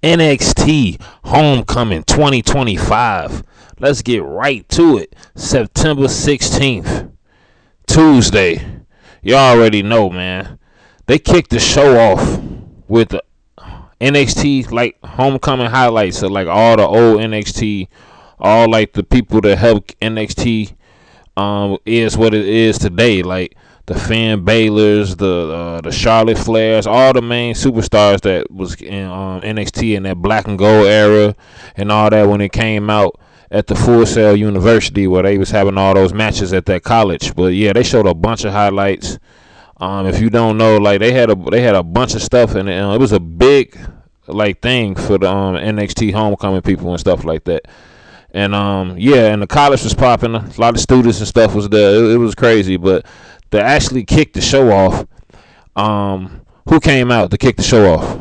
NXT Homecoming 2025. Let's get right to it. September 16th, Tuesday. You already know, man. They kicked the show off with the NXT like Homecoming highlights of like all the old NXT, all like the people that helped NXT is what it is today. Like the Finn Balor's, the Charlotte Flairs, all the main superstars that was in NXT in that black and gold era and all that when it came out at the Full Sail University where they was having all those matches at that college. But yeah, they showed a bunch of highlights. If you don't know, like they had a bunch of stuff and it was a big like thing for the NXT Homecoming people and stuff like that. And yeah, and the college was popping. A lot of students and stuff was there. It was crazy, but to actually kick the show off, who came out to kick the show off?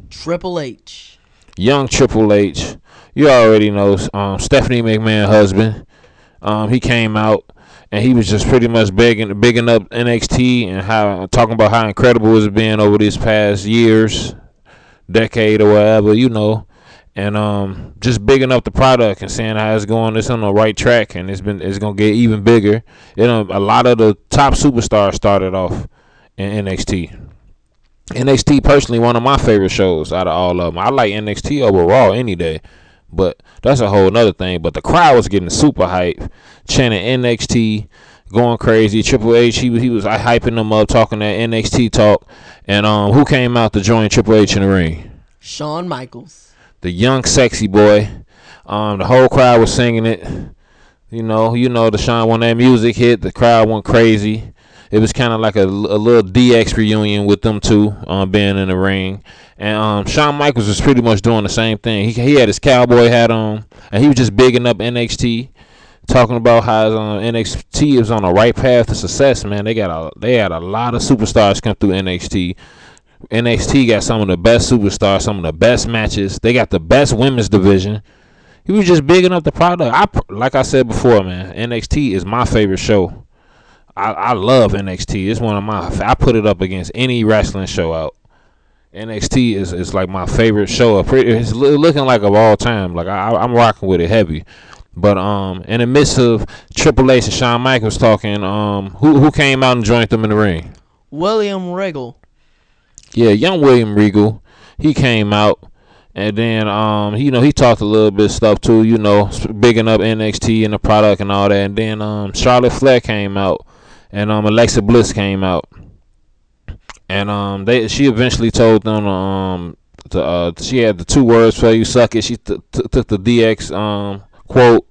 Triple H. Young Triple H. You already know Stephanie McMahon's husband. He came out and he was just pretty much bigging up NXT and talking about how incredible it's been over these past years, decade or whatever, you know. And just bigging up the product and saying how it's on the right track and it's gonna get even bigger. A lot of the top superstars started off in NXT. NXT personally one of my favorite shows out of all of them. I like NXT over Raw any day, but that's a whole nother thing. But the crowd was getting super hype, chanting NXT, going crazy. Triple H he was hyping them up, talking that NXT talk. And who came out to join Triple H in the ring? Shawn Michaels. The young sexy boy. The whole crowd was singing it. You know the Shawn, when that music hit, the crowd went crazy. It was kind of like a little DX reunion with them two being in the ring. And Shawn Michaels was pretty much doing the same thing. He had his cowboy hat on, and he was just bigging up NXT, talking about how NXT is on the right path to success, man. They had a lot of superstars come through NXT. NXT got some of the best superstars, some of the best matches. They got the best women's division. He was just bigging up the product. Like I said before, man, NXT is my favorite show. I love NXT. It's one of I put it up against any wrestling show out. NXT is like my favorite show. It's looking like of all time. Like I'm rocking with it heavy. But in the midst of Triple H and Shawn Michaels talking, who came out and joined them in the ring? William Regal. Yeah, young William Regal, he came out, and then he talked a little bit of stuff too, bigging up NXT and the product and all that. And then Charlotte Flair came out, and Alexa Bliss came out, and she eventually told them she had the 2 words for you, suck it. She took the DX quote,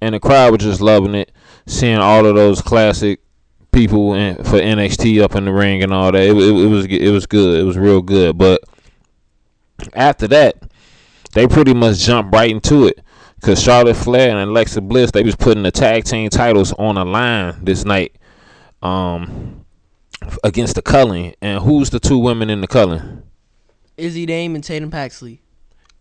and the crowd was just loving it, seeing all of those classic people for NXT up in the ring and all that. It was good. It was real good. But after that, they pretty much jumped right into it, because Charlotte Flair and Alexa Bliss, they was putting the tag team titles on the line this night against the Cullen. And who's the 2 women in the Cullen? Izzy Dame and Tatum Paxley.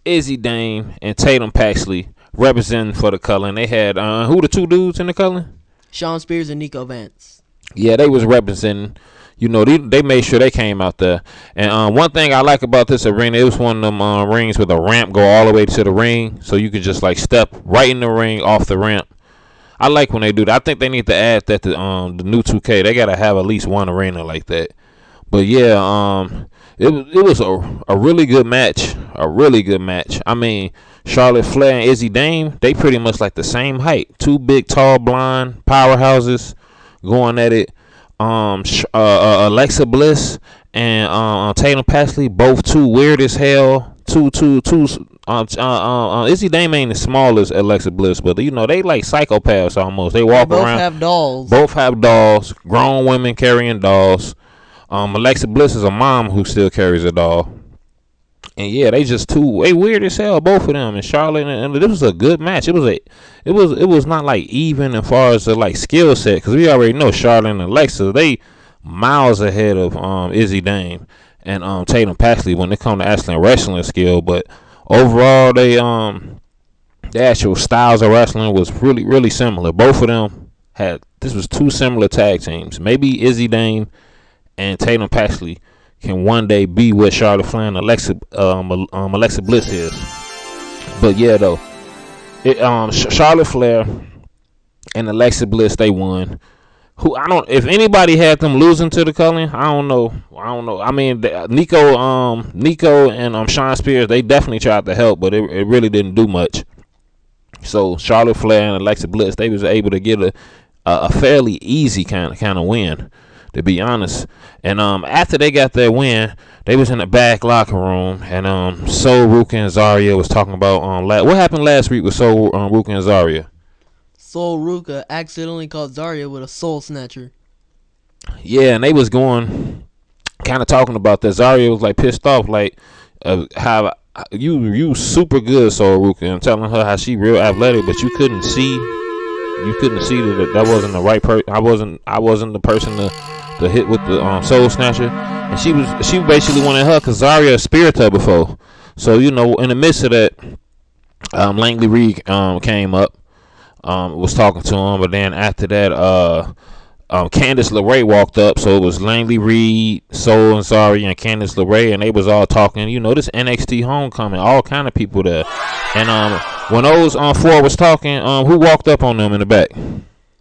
Izzy Dame and Tatum Paxley representing for the Cullen. They had who the 2 dudes in the Cullen? Shawn Spears and Nico Vance. Yeah, they was representing. They made sure they came out there. And one thing I like about this arena, it was one of them rings with a ramp go all the way to the ring, so you could just like step right in the ring off the ramp. I like when they do that. I think they need to add that to the new 2K. They gotta have at least one arena like that. But yeah, it was a really good match. A really good match. I mean, Charlotte Flair and Izzy Dame, they pretty much like the same height. 2 big, tall, blonde powerhouses going at it. Alexa Bliss and Tatum Paxley, both 2 weird as hell. Izzy Dame ain't as small as Alexa Bliss, but they like psychopaths almost. They walk both around. Have dolls. Both have dolls. Grown women carrying dolls. Alexa Bliss is a mom who still carries a doll. And yeah, they weird as hell, both of them. And Charlotte, and this was a good match. It was not like even as far as the like skill set, because we already know Charlotte and Alexa, they miles ahead of Izzy Dame and Tatum Paxley when it comes to actually wrestling skill. But overall, the actual styles of wrestling was really, really similar. Both of them this was 2 similar tag teams. Maybe Izzy Dame and Tatum Paxley can one day be what Charlotte Flair and Alexa Bliss is. But yeah, though, Charlotte Flair and Alexa Bliss, they won. If anybody had them losing to the Cullen, I don't know. I mean, Nico and Shawn Spears, they definitely tried to help, but it really didn't do much. So Charlotte Flair and Alexa Bliss, they was able to get a fairly easy kind of win, to be honest. And after they got their win, they was in the back locker room, and Sol, Ruka, and Zarya was talking about what happened last week with Sol, Ruka, and Zarya. Sol Ruka accidentally caught Zarya with a soul snatcher. Yeah, and they was going, kind of talking about that. Zarya was like pissed off, like how you super good, Sol Ruka, and telling her how she real athletic, but you couldn't see that wasn't the right person. I wasn't the person to hit with the soul snatcher, and she basically wanted her because Zarya speared her before. So in the midst of that, Langley Reed came up. Was talking to him, but then after that, Candice LeRae walked up, so it was Langley Reed, Sol, and Zarya, and Candice LeRae, and they was all talking. This NXT homecoming, all kind of people there. And when those four was talking, who walked up on them in the back?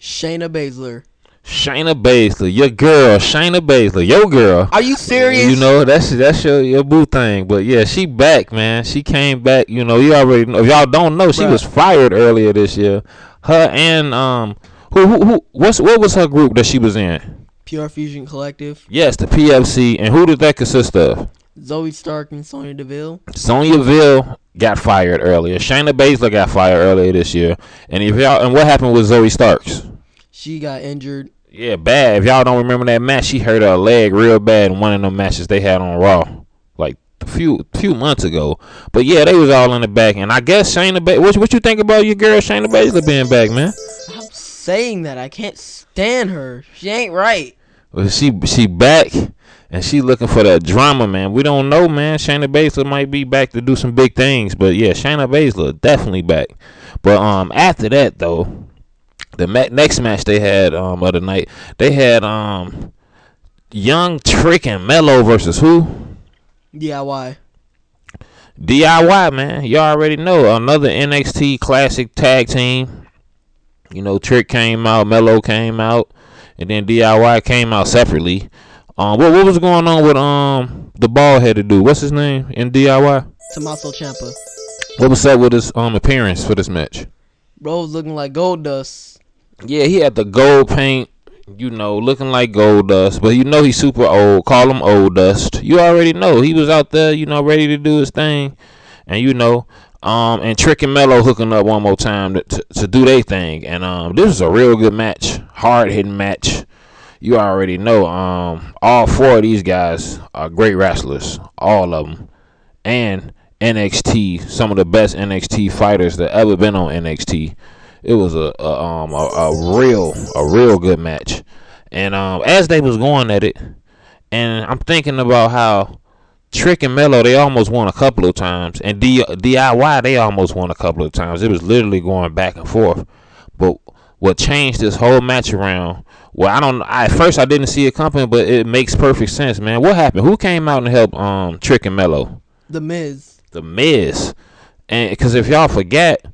Shayna Baszler. Shayna Baszler, your girl, Shayna Baszler, your girl. Are you serious? That's your boo thing. But yeah, she back, man. She came back. You already know. If y'all don't know, she was fired earlier this year. Her and what was her group that she was in? Pure Fusion Collective. Yes, the PFC. And who did that consist of? Zoe Stark and Sonya Deville. Sonya Deville got fired earlier. Shayna Baszler got fired earlier this year. And what happened with Zoe Starks? She got injured. Yeah, bad. If y'all don't remember that match, she hurt her leg real bad in one of them matches they had on Raw, like a few months ago. But yeah, they was all in the back, and I guess Shayna Baszler. What you think about your girl Shayna Baszler being back, man? I'm saying that I can't stand her. She ain't right. Well, she back, and she looking for that drama, man. We don't know, man. Shayna Baszler might be back to do some big things, but yeah, Shayna Baszler definitely back. But after that though. The next match they had other night, they had Young Trick and Mello versus who? DIY, man. You already know, another NXT classic tag team. Trick came out, Mello came out, and then DIY came out separately. What was going on with the bald headed dude? What's his name in DIY? Tommaso Ciampa. What was up with his appearance for this match? Bro was looking like gold dust. Yeah, he had the gold paint, looking like gold dust. But he's super old. Call him old dust. You already know. He was out there, ready to do his thing. And, and Trick and Mello hooking up one more time to do their thing. And this is a real good match. Hard-hitting match. You already know. All four of these guys are great wrestlers. All of them. And NXT, some of the best NXT fighters that ever been on NXT. It was a real good match, and as they was going at it, and I'm thinking about how Trick and Mello, they almost won a couple of times, and DIY, they almost won a couple of times. It was literally going back and forth. But what changed this whole match around? Well, at first I didn't see it coming, but it makes perfect sense, man. What happened? Who came out and helped Trick and Mello? The Miz. And because if y'all forget,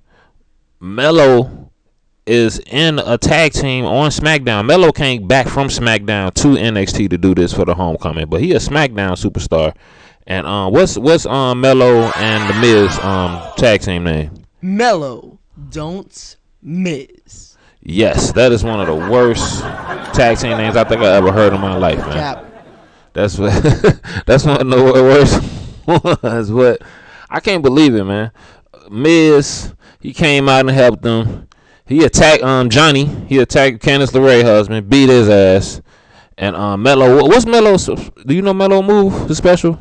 Mello is in a tag team on SmackDown. Mello came back from SmackDown to NXT to do this for the homecoming, but he a SmackDown superstar. And what's Mello and the Miz tag team name? Mello Don't Miz. Yes, that is one of the worst tag team names I think I ever heard in my life, man. Cap. That's one of the worst ones. But I can't believe it, man. Miz, he came out and helped them. He attacked Johnny. He attacked Candice LeRae's husband, beat his ass. And Mello, what's Mello's? Do you know Mello move? His special?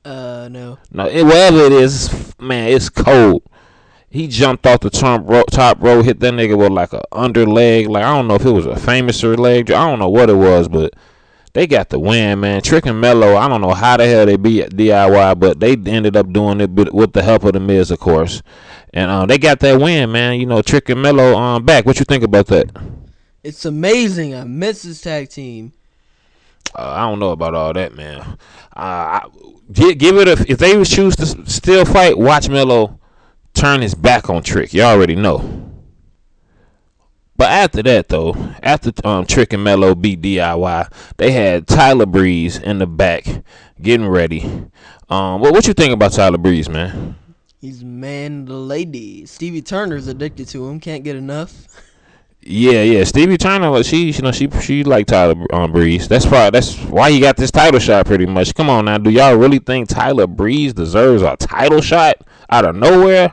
No. No, whatever it is, man, it's cold. He jumped off the top row, hit that nigga with like a under leg. Like, I don't know if it was a famouser leg. I don't know what it was, but they got the win, man. Trick and Mello, I don't know how the hell they beat DIY, but they ended up doing it with the help of the Miz, of course. And they got that win, man. Trick and Mello back. What you think about that? It's amazing. I miss this tag team. I don't know about all that, man. Give it if they was choose to still fight, watch Melo turn his back on Trick. You already know. But after that, though, after Trick and Melo beat DIY, they had Tyler Breeze in the back getting ready. What you think about Tyler Breeze, man? He's man the lady. Stevie Turner's addicted to him. Can't get enough. Yeah. Stevie Turner, she like Tyler Breeze. That's why he got this title shot. Pretty much. Come on now, do y'all really think Tyler Breeze deserves a title shot out of nowhere?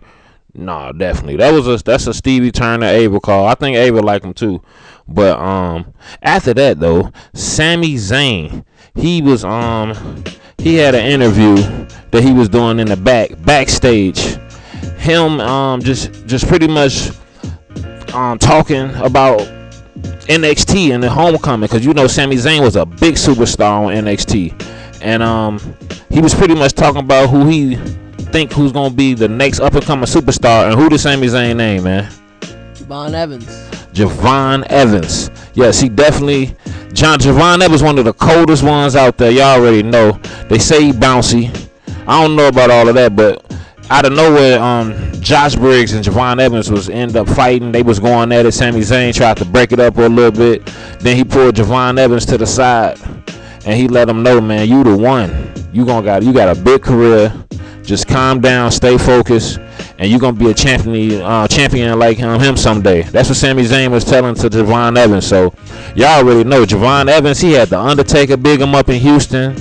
No, definitely. That's a Stevie Turner Ava call. I think Ava like him too. But after that though, Sami Zayn, he had an interview that he was doing in the backstage. Him just pretty much talking about NXT and the homecoming, because Sami Zayn was a big superstar on NXT, and he was pretty much talking about who's gonna be the next up and coming superstar. And who did Sami Zayn name, man? Javon Evans. Yes, he definitely. Javon Evans, one of the coldest ones out there. Y'all already know. They say he bouncy. I don't know about all of that, but out of nowhere, Josh Briggs and Javon Evans was end up fighting. They was going at it. Sami Zayn tried to break it up a little bit. Then he pulled Javon Evans to the side, and he let him know, man, you the one. You got a big career. Just calm down, stay focused, and you're gonna be a champion like him someday. That's what Sami Zayn was telling to Javon Evans. So y'all already know Javon Evans. He had the Undertaker big him up in Houston,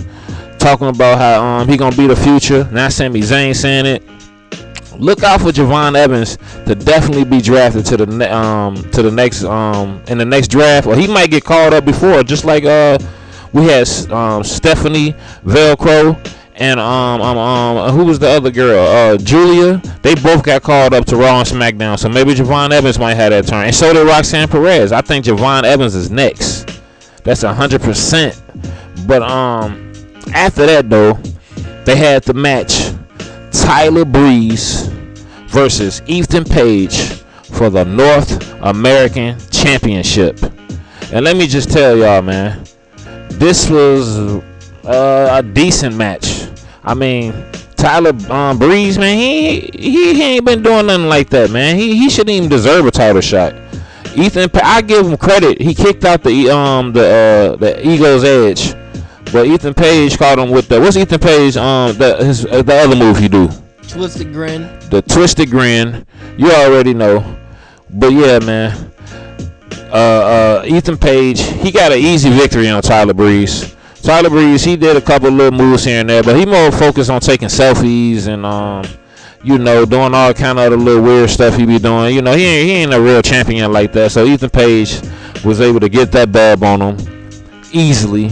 talking about how he gonna be the future. Now Sami Zayn saying it. Look out for Javon Evans to definitely be drafted to the next in the next draft, or he might get called up before, just like we had Stephanie Velcro. And who was the other girl? Julia. They both got called up to Raw and SmackDown. So maybe Javon Evans might have that turn. And so did Roxanne Perez. I think Javon Evans is next. That's 100%. But after that though, they had the match Tyler Breeze versus Ethan Page for the North American Championship. And let me just tell y'all, man, this was a decent match. I mean, Tyler Breeze, man, he ain't been doing nothing like that, man. He shouldn't even deserve a title shot. I give him credit. He kicked out the Ego's Edge, but Ethan Page caught him with what's Ethan Page the other move he do? Twisted Grin. The Twisted Grin. You already know. But yeah, man. Ethan Page, he got an easy victory on Tyler Breeze. Tyler Breeze, he did a couple little moves here and there, but he more focused on taking selfies and doing all kind of the little weird stuff he be doing. He ain't a real champion like that. So Ethan Page was able to get that dub on him easily.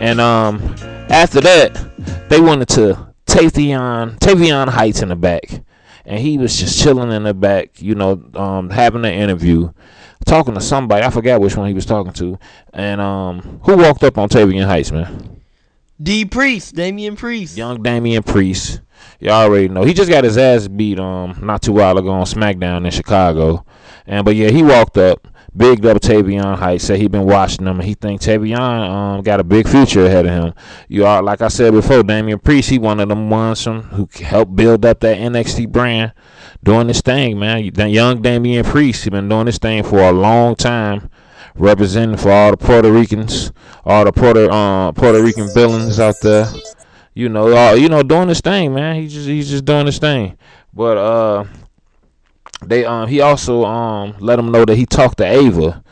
And after that, they wanted to Tavion Heights in the back, and he was just chilling in the back, having an interview, talking to somebody. I forgot which one he was talking to. And who walked up on Tavion Heights, man? Damian Priest. Young Damian Priest. You already know. He just got his ass beat not too while ago on SmackDown in Chicago. But yeah, he walked up, bigged up Tavion Heights, said he been watching him, and he think Tavion got a big future ahead of him. Like I said before, Damian Priest, he one of them ones who helped build up that NXT brand, doing this thing, man. Young Damian Priest, he been doing this thing for a long time, representing for all the Puerto Ricans, all the Puerto Rican villains out there. Doing this thing, man. He's just doing this thing. But he also let them know that he talked to Ava.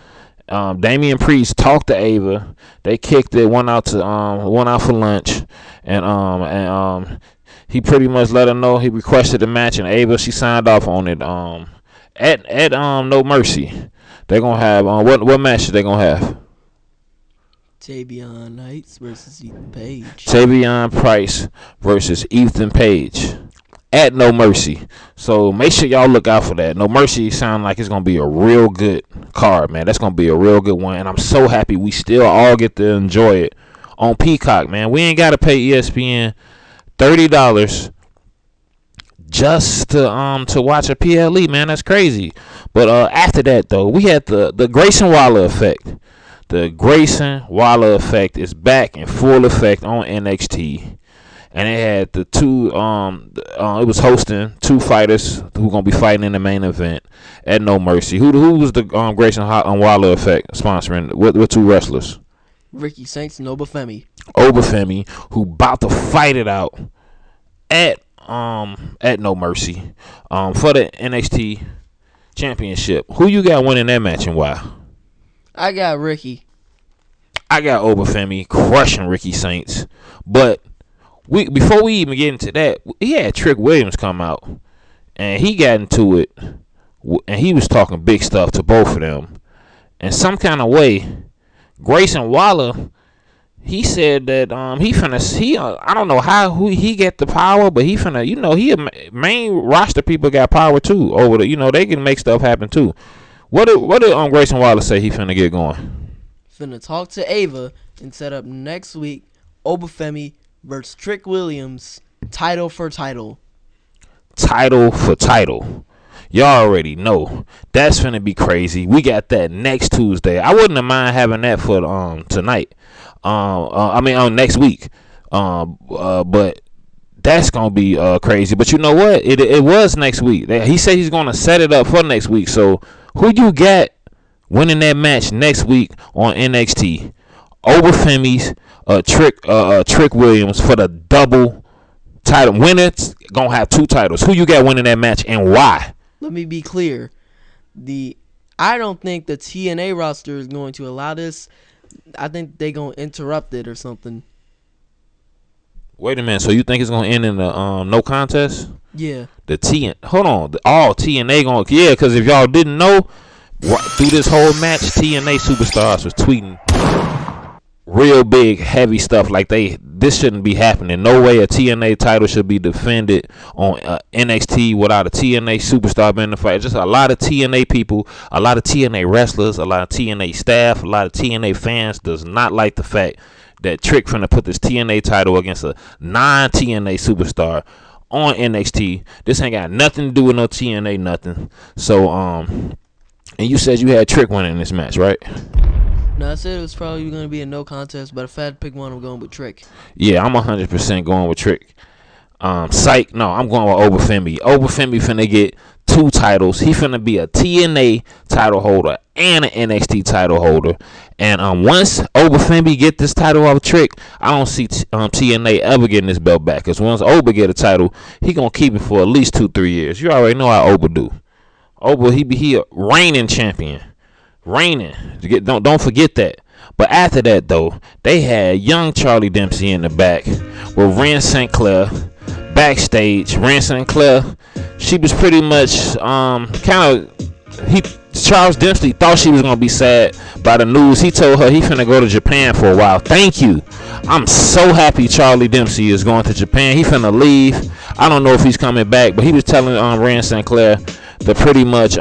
Damian Priest talked to Ava. They kicked it, went out for lunch, and he pretty much let her know he requested a match, and Ava, she signed off on it. At No Mercy, they're gonna have what match are they gonna have? Tavion Heights versus Ethan Page. Tavion Price versus Ethan Page at No Mercy. So make sure y'all look out for that. No Mercy sound like it's gonna be a real good card, man. That's gonna be a real good one, and I'm so happy we still all get to enjoy it on Peacock, man. We ain't gotta pay ESPN $30 just to watch a PLE, man. That's crazy. But after that though, we had the Grayson Waller effect. The Grayson Waller effect is back in full effect on NXT. And it had the two it was hosting two fighters who gonna be fighting in the main event at No Mercy. Who was the Grayson Waller effect sponsoring? What two wrestlers? Ricky Saints and Obafemi. Obafemi, who about to fight it out at No Mercy for the NXT championship. Who you got winning that match and why? I got Ricky. I got Obafemi crushing Ricky Saints. But before we even get into that, he had Trick Williams come out and he got into it and he was talking big stuff to both of them. In some kind of way, Grayson Waller, he said that I don't know who he get the power, but he finna, he a main roster people got power too over the, they can make stuff happen too. What did Grayson Waller say he finna get going? Finna talk to Ava and set up next week Obafemi versus Trick Williams, title for title. Title for title. Y'all already know that's finna be crazy. We got that next Tuesday. I wouldn't have mind having that for tonight. Next week. But that's gonna be crazy. But you know what? It was next week. He said he's gonna set it up for next week. So who you got winning that match next week on NXT? Obafemi's Trick Williams for the double title. Winner's gonna have two titles. Who you got winning that match and why? Let me be clear. I don't think the TNA roster is going to allow this. I think they're going to interrupt it or something. Wait a minute. So you think it's going to end in a no contest? Yeah. All TNA going to... Yeah, because if y'all didn't know, through this whole match, TNA superstars was tweeting real big, heavy stuff like this shouldn't be happening. No way a TNA title should be defended on NXT without a TNA superstar being in the fight. Just a lot of TNA people, a lot of TNA wrestlers, a lot of TNA staff, a lot of TNA fans does not like the fact that Trick finna put this TNA title against a non-TNA superstar on NXT. This ain't got nothing to do with no TNA nothing. So and you said you had Trick winning this match, right? No, I said it was probably going to be a no contest, but if I had to pick one, I'm going with Trick. Yeah, I'm 100% going with Trick. Psych, no, I'm going with Obafemi. Obafemi finna get two titles. He finna be a TNA title holder and an NXT title holder. And once Obafemi get this title off Trick, I don't see TNA ever getting this belt back. Because once Oba get a title, he going to keep it for at least 2-3 years. You already know how Oba do. Oba, he a reigning champion. Reigning. Don't forget that. But after that, though, they had young Charlie Dempsey in the back with Ren St. Clair backstage. Ren St. Clair, she was pretty much Charles Dempsey thought she was gonna be sad by the news. He told her he finna go to Japan for a while. Thank you. I'm so happy Charlie Dempsey is going to Japan. He finna leave. I don't know if he's coming back, but he was telling Ren St. Clair to pretty much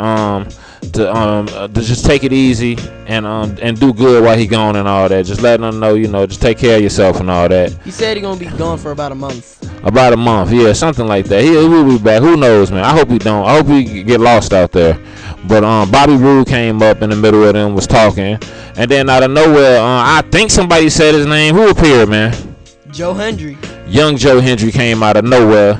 to just take it easy and do good while he gone and all that. Just letting them know, just take care of yourself and all that. He said he's gonna be gone for about a month. About a month, yeah, something like that. He will be back. Who knows, man? I hope he don't. I hope he get lost out there. But Bobby Roode came up in the middle of them, was talking, and then out of nowhere, I think somebody said his name. Who appeared, man? Joe Hendry. Young Joe Hendry came out of nowhere.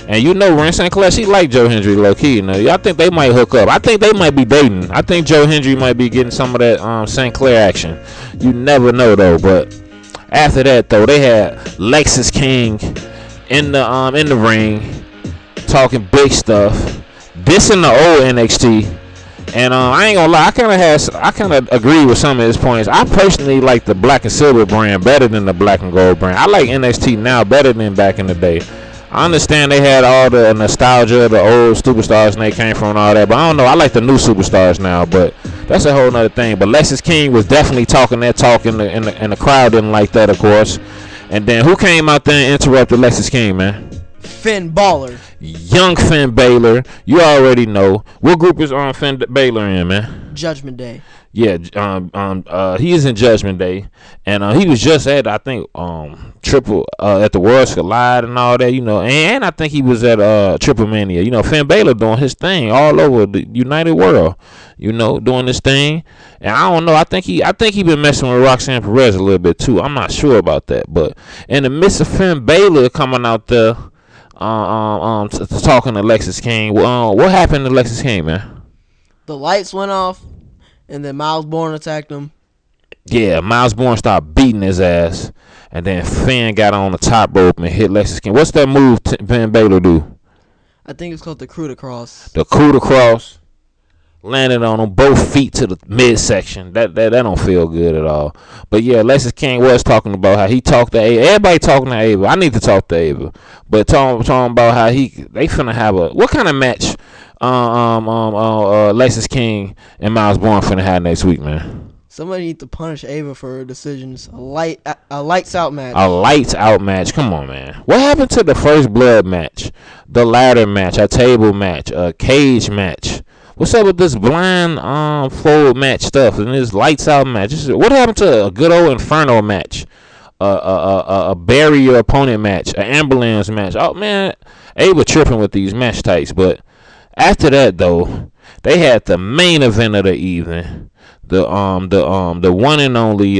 And Ren St. Clair, she like Joe Hendry low key. I think they might hook up. I think they might be dating. I think Joe Hendry might be getting some of that St. Clair action. You never know though. But after that though, they had Lexis King in the ring talking big stuff. This in the old NXT. And I ain't gonna lie, I kind of agree with some of his points. I personally like the black and silver brand better than the black and gold brand. I like NXT now better than back in the day. I understand they had all the nostalgia, the old superstars and they came from and all that, but I don't know. I like the new superstars now, but that's a whole nother thing. But Lexis King was definitely talking that talk, and the crowd didn't like that, of course. And then who came out there and interrupted Lexis King, man? Finn Balor. Young Finn Balor. You already know. What group is Finn Balor in, man? Judgment Day. Yeah, he is in Judgment Day, and he was just at, I think, Triple at the Worlds Collide and all that, and I think he was at Triple Mania. Finn Balor doing his thing all over the United World, doing this thing, and I don't know. I think he been messing with Roxanne Perez a little bit too. I'm not sure about that, but in the midst of Finn Balor coming out there, talking to Lexis King, what happened to Lexis King, man? The lights went off. And then Miles Bourne attacked him. Yeah, Miles Bourne started beating his ass. And then Finn got on the top rope and hit Lexis King. What's that move Finn Balor do? I think it's called the coup de cross. The coup de cross. Landed on them both feet to the midsection. That don't feel good at all. But yeah, Lexis King was talking about how he talked to Ava. Everybody talking to Ava. I need to talk to Ava. But talking about how they finna have what kind of match Lexis King and Miles Bourne finna have next week, man? Somebody need to punish Ava for her decisions. A lights out match. A lights out match. Come on, man. What happened to the first blood match, the ladder match, a table match, a cage match? What's up with this blind forward match stuff and this lights out match? What happened to a good old Inferno match? A bury your opponent match, an ambulance match. Oh man, Ava tripping with these match types. But after that though, they had the main event of the evening. The one and only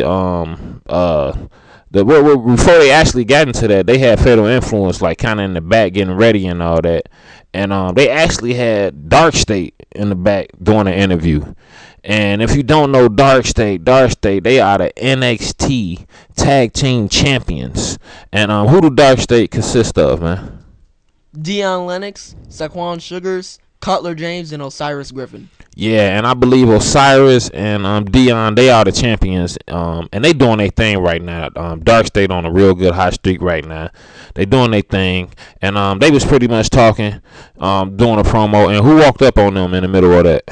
before they actually got into that, they had Fatal Influence like kind of in the back getting ready and all that, and they actually had Dark State in the back doing an interview. And if you don't know Dark State, they are the NXT Tag Team Champions. And who do Dark State consist of, man? Deion Lennox, Saquon Sugars, Cutler James, and Osiris Griffin. Yeah, and I believe Osiris and Deion, they are the champions, and they doing their thing right now. Dark State on a real good hot streak right now. They doing their thing, and they was pretty much talking, doing a promo, and who walked up on them in the middle of that?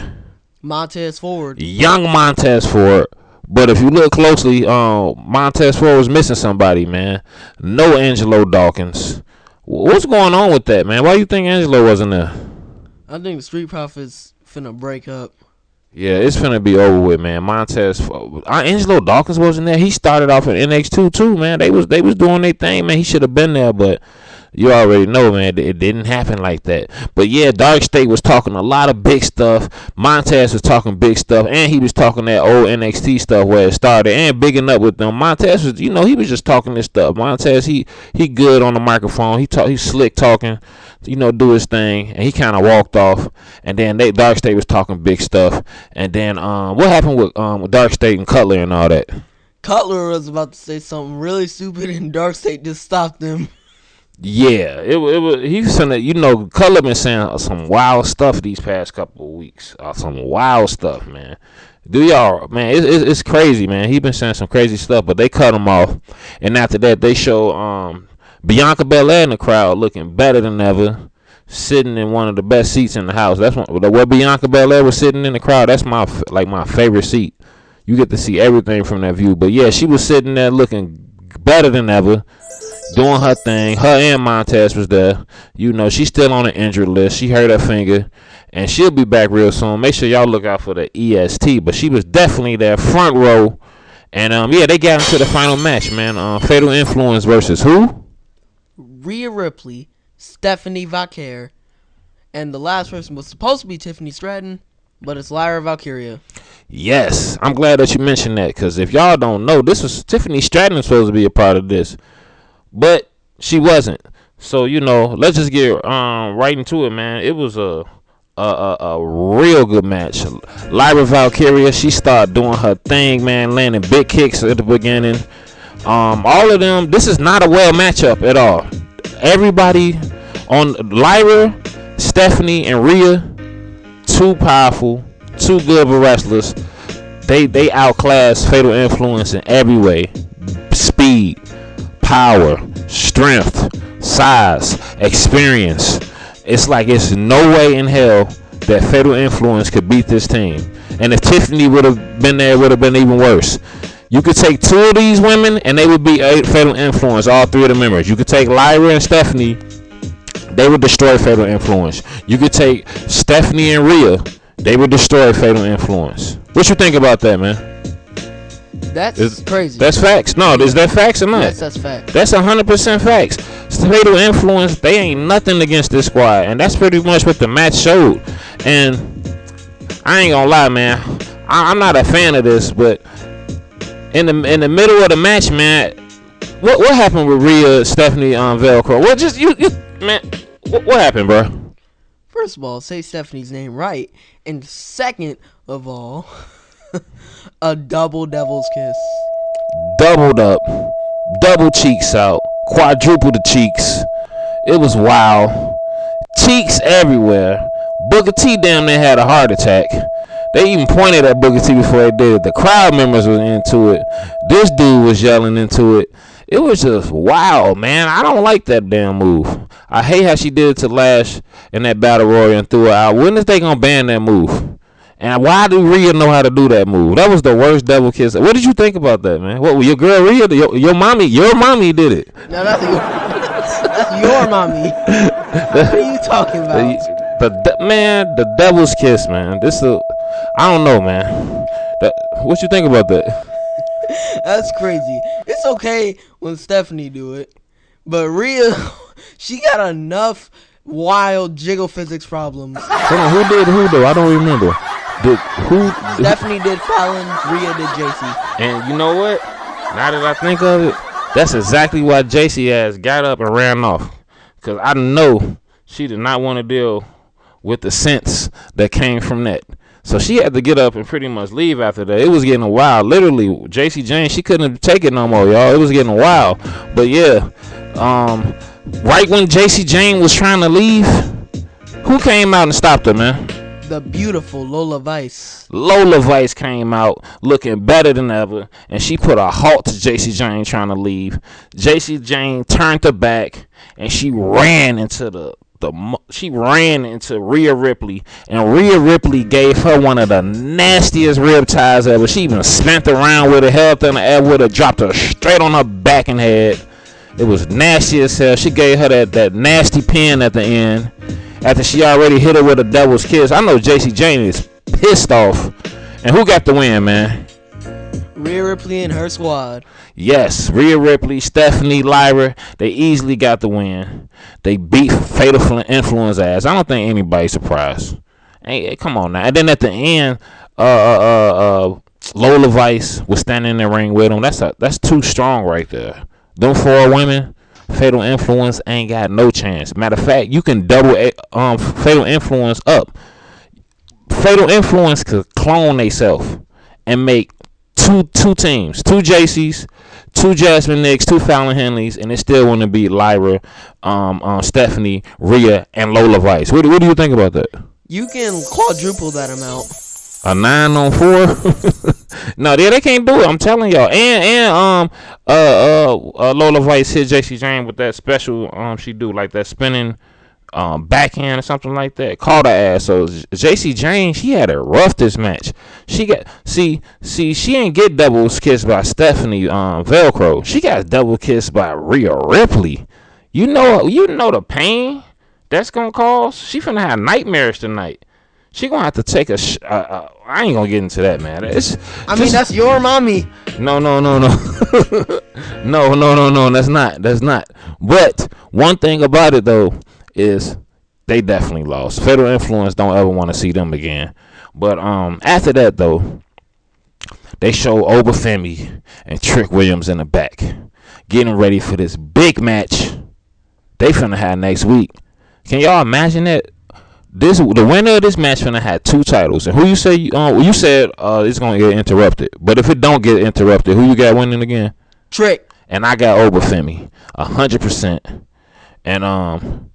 Montez Ford. Young Montez Ford. But if you look closely, Montez Ford was missing somebody, man. No Angelo Dawkins. What's going on with that, man? Why you think Angelo wasn't there? I think the Street Profits finna break up. Yeah, it's finna be over with, man. Angelo Dawkins wasn't there. He started off in NX2 too, man. They was doing their thing, man. He should have been there, but you already know, man, it didn't happen like that. But yeah, Dark State was talking a lot of big stuff. Montez was talking big stuff, and he was talking that old NXT stuff where it started, and bigging up with them. Montez was, he was just talking this stuff. Montez, he good on the microphone. He slick talking, do his thing, and he kind of walked off. And then Dark State was talking big stuff. And then what happened with Dark State and Cutler and all that? Cutler was about to say something really stupid, and Dark State just stopped him. Yeah, it was. He's saying, Cutler been saying some wild stuff these past couple of weeks. Some wild stuff, man. Do y'all, man? It's crazy, man. He been saying some crazy stuff, but they cut him off, and after that, they show Bianca Belair in the crowd looking better than ever, sitting in one of the best seats in the house. That's where Bianca Belair was sitting in the crowd. That's my favorite seat. You get to see everything from that view. But yeah, she was sitting there looking better than ever, doing her thing. Her and Montez was there. She's still on the injured list. She hurt her finger, and she'll be back real soon. Make sure y'all look out for the EST. But she was definitely there, front row. And yeah, they got into the final match, man. Fatal Influence versus who? Rhea Ripley, Stephanie Vaquer, and the last person was supposed to be Tiffany Stratton, but it's Lyra Valkyria. Yes, I'm glad that you mentioned that, because if y'all don't know, this was Tiffany Stratton was supposed to be a part of this, but she wasn't. So let's just get right into it, man. It was a real good match. Lyra Valkyria, she started doing her thing, man, landing big kicks at the beginning. All of them. This is not a well matchup at all. Everybody on Lyra, Stephanie, and Rhea, too powerful, too good of wrestlers. They outclass Fatal Influence in every way. Speed, power, strength, size, experience. It's like it's no way in hell that Fatal Influence could beat this team. And if Tiffany would have been there, it would have been even worse. You could take two of these women and they would be Fatal Influence, all three of the members. You could take Lyra and Stephanie, they would destroy Fatal Influence. You could take Stephanie and Rhea, they would destroy Fatal Influence. What you think about that, man? That's crazy. That's facts. No, is that facts or not? Yes, that's facts. That's 100% facts. Fatal Influence, they ain't nothing against this squad, and that's pretty much what the match showed. And I ain't gonna lie, man, I'm not a fan of this, but in the middle of the match, man, what happened with Rhea, Stephanie, Velcro? What just you man? What happened, bro? First of all, say Stephanie's name right, and second of all, a double devil's kiss. Doubled up, double cheeks out, quadruple the cheeks. It was wild. Cheeks everywhere. Booker T damn near had a heart attack. They even pointed at Booker T before they did it. The crowd members were into it. This dude was yelling into it. It was just wild, man. I don't like that damn move. I hate how she did it to Lash in that Battle Royal and threw her out. When is they gonna ban that move? And why do Rhea know how to do that move? That was the worst double kiss. What did you think about that, man? What, your girl Rhea, your mommy did it. No, that's your mommy. What are you talking about? The devil's kiss, man. I don't know, man. What you think about that? That's crazy. It's okay when Stephanie do it, but Rhea, she got enough wild jiggle physics problems. Hold on, who did who though? I don't remember. Stephanie did Fallon, Rhea did JC. And you know what? Now that I think of it, that's exactly why JC has got up and ran off. Because I know she did not want to deal with the sense that came from that. So she had to get up and pretty much leave after that. It was getting wild. Literally, JC Jane, she couldn't take it no more, y'all. It was getting wild. But yeah, right when JC Jane was trying to leave, who came out and stopped her, man? The beautiful Lola Vice. Lola Vice came out looking better than ever, and she put a halt to JC Jane trying to leave. JC Jane turned her back, and she ran into she ran into Rhea Ripley, and Rhea Ripley gave her one of the nastiest rib ties ever. She even spent around with her, held in the air with her, dropped her straight on her back and head. It was nasty as hell. She gave her that nasty pin at the end after she already hit her with a devil's kiss. I know JC Jane is pissed off. And who got the win, man? Rhea Ripley and her squad. Yes, Rhea Ripley, Stephanie, Lyra, they easily got the win. They beat Fatal Influence ass. I don't think anybody's surprised. Hey, come on now. And then at the end, Lola Vice was standing in the ring with them. That's too strong right there. Them 4 women, Fatal Influence ain't got no chance. Matter of fact, you can double Fatal Influence up. Fatal Influence could clone themselves and make two teams, 2 JCs, 2 Jasmine Nicks, 2 Fallon Henleys, and it still want to beat Lyra, Stephanie, Rhea, and Lola Vice. What do you think about that? You can quadruple that amount. A 9 on 4? No, they can't do it. I'm telling y'all. And Lola Vice hit JC Jane with that special she do, like that spinning backhand or something like that. Caught her ass. So JC Jane, she had it rough this match. She got she ain't get double kissed by Stephanie Velcro. She got double kissed by Rhea Ripley. You know the pain that's gonna cause. She finna have nightmares tonight. She gonna have to take I ain't gonna get into that, man. That's your mommy. No. No, that's not. But one thing about it though is they definitely lost. Fatal Influence don't ever want to see them again. But after that though, they show Obafemi and Trick Williams in the back, getting ready for this big match they finna have next week. Can y'all imagine that? The winner of this match finna have 2 titles, and who you say you said it's gonna get interrupted. But if it don't get interrupted, who you got winning again? Trick. And I got Obafemi 100%. And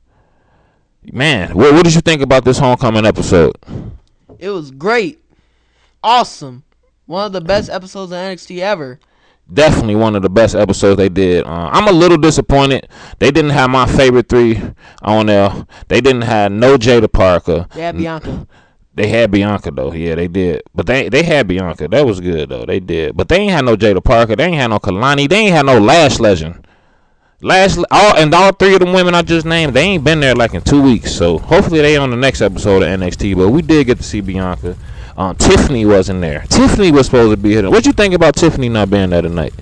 man, what did you think about this homecoming episode? It was great, awesome, one of the best episodes of NXT ever. Definitely one of the best episodes they did. I'm a little disappointed. They didn't have my favorite 3 on there. They didn't have no Jada Parker. They had Bianca. They had Bianca, though. Yeah, they did. But they had Bianca. That was good, though. They did. But they ain't had no Jada Parker. They ain't had no Kalani. They ain't had no Lash Legend. All 3 of the women I just named, they ain't been there like in 2 weeks. So hopefully they on the next episode of NXT. But we did get to see Bianca. Tiffany wasn't there. Tiffany was supposed to be here. What you think about Tiffany not being there tonight?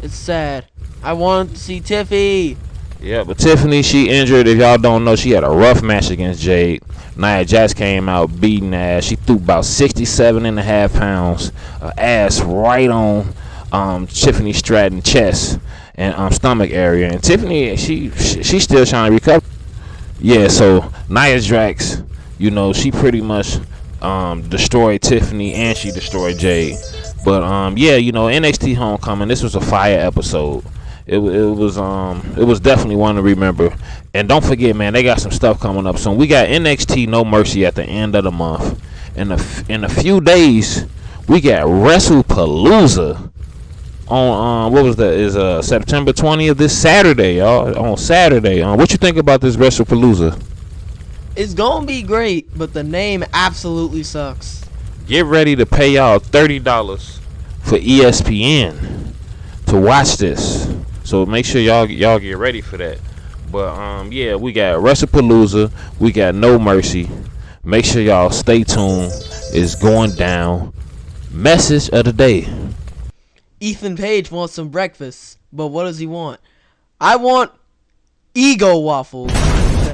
It's sad. I want to see Tiffy. Yeah, but Tiffany, she injured. If y'all don't know, she had a rough match against Jade. Nia Jax came out beating ass. She threw about 67.5 pounds ass right on Tiffany Stratton chest and stomach area. And Tiffany, she's still trying to recover. Yeah, so Nia Jax, you know, she pretty much destroyed Tiffany and she destroyed Jade. But yeah, you know, NXT Homecoming, this was a fire episode. It was definitely one to remember. And don't forget, man, they got some stuff coming up soon. We got NXT No Mercy at the end of the month. In a few days, we got WrestlePalooza on what was that? Is September 20th, this Saturday, y'all. On Saturday. What you think about this WrestlePalooza? It's gonna be great, but the name absolutely sucks. Get ready to pay y'all $30 for ESPN to watch this. So make sure y'all get ready for that. But yeah, we got WrestlePalooza, we got No Mercy. Make sure y'all stay tuned. It's going down. Message of the day. Ethan Page wants some breakfast, but what does he want? I want ego waffles.